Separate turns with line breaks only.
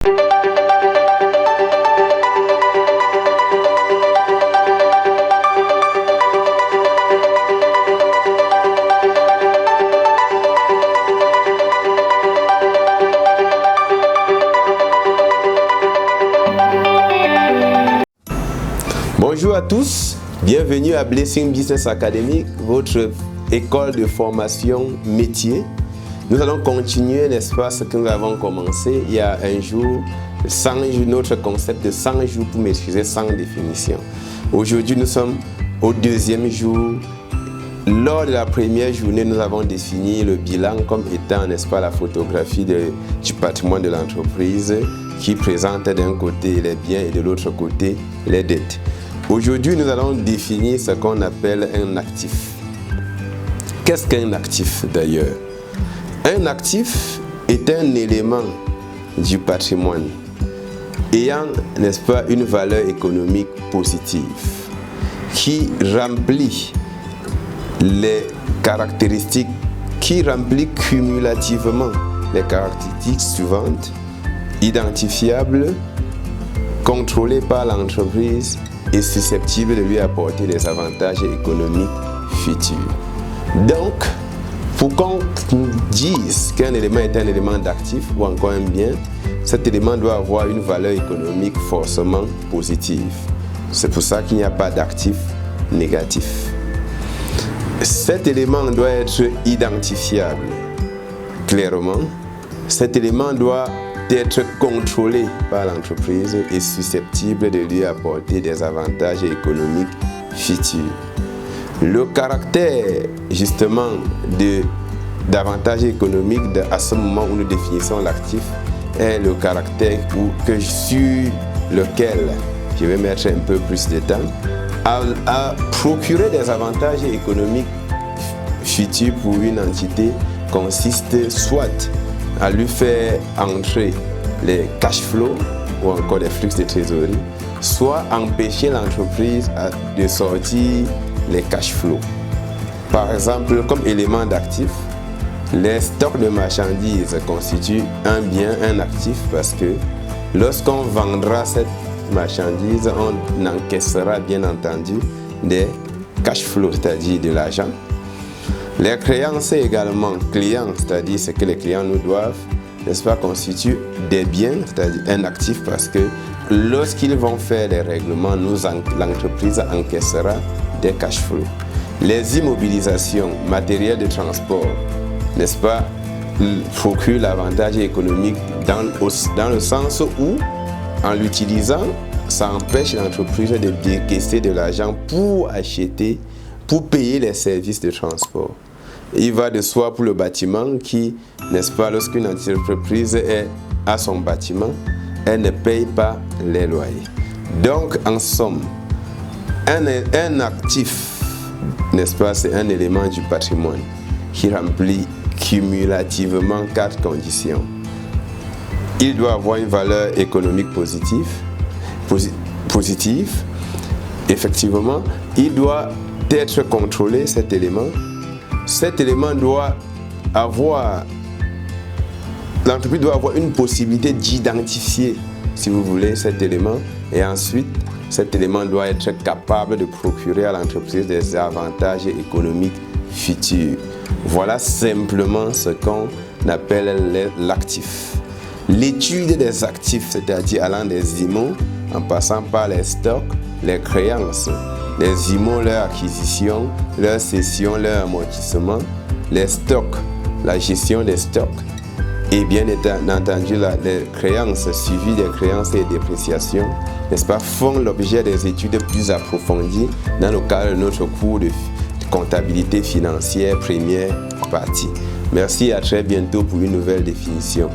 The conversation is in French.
Bonjour à tous, bienvenue à Blessing Business Academy, votre école de formation métier. Nous allons continuer, n'est-ce pas, ce que nous avons commencé il y a un jour, 100 jours, notre concept de 100 jours pour maîtriser 100 définitions. Aujourd'hui, nous sommes au deuxième jour. Lors de la première journée, nous avons défini le bilan comme étant, n'est-ce pas, la photographie du patrimoine de l'entreprise qui présente d'un côté les biens et de l'autre côté les dettes. Aujourd'hui, nous allons définir ce qu'on appelle un actif. Qu'est-ce qu'un actif d'ailleurs? Un actif est un élément du patrimoine ayant, n'est-ce pas, une valeur économique positive qui remplit les caractéristiques, qui remplit cumulativement les caractéristiques suivantes: identifiable, contrôlé par l'entreprise et susceptible de lui apporter des avantages économiques futurs. Donc, pour qu'on dise qu'un élément est un élément d'actif ou encore un bien, cet élément doit avoir une valeur économique forcément positive. C'est pour ça qu'il n'y a pas d'actif négatif. Cet élément doit être identifiable clairement. Cet élément doit être contrôlé par l'entreprise et susceptible de lui apporter des avantages économiques futurs. Le caractère justement d'avantages économiques à ce moment où nous définissons l'actif est le caractère sur lequel je vais mettre un peu plus de temps à procurer des avantages économiques futurs pour une entité consiste soit à lui faire entrer les cash flows ou encore les flux de trésorerie, soit empêcher l'entreprise de sortir les cash flows. Par exemple, comme élément d'actif, les stocks de marchandises constituent un bien, un actif, parce que lorsqu'on vendra cette marchandise, on encaissera bien entendu des cash flows, c'est-à-dire de l'argent. Les créances également, clients, c'est-à-dire ce que les clients nous doivent, n'est-ce pas, constituent des biens, c'est-à-dire un actif, parce que lorsqu'ils vont faire les règlements, l'entreprise encaissera des cash flows. Les immobilisations, matériel de transport, n'est-ce pas, procurent l'avantage économique dans le sens où, en l'utilisant, ça empêche l'entreprise de décaisser de l'argent pour acheter, pour payer les services de transport. Il va de soi pour le bâtiment qui, n'est-ce pas, lorsqu'une entreprise a son bâtiment, elle ne paye pas les loyers. Donc, en somme, un actif, n'est-ce pas, c'est un élément du patrimoine qui remplit cumulativement 4 conditions. Il doit avoir une valeur économique positive. Effectivement, il doit être contrôlé, cet élément. Cet élément doit avoir, l'entreprise doit avoir une possibilité d'identifier, si vous voulez, cet élément. Et ensuite, cet élément doit être capable de procurer à l'entreprise des avantages économiques futurs. Voilà simplement ce qu'on appelle l'actif. L'étude des actifs, c'est-à-dire allant des IMO, en passant par les stocks, les créances, les IMO, leur acquisition, leur cession, leur amortissement, les stocks, la gestion des stocks, et bien entendu les créances suivies des créances et dépréciations, n'est-ce pas, font l'objet des études plus approfondies dans le cadre de notre cours de comptabilité financière première partie. Merci, à très bientôt pour une nouvelle définition.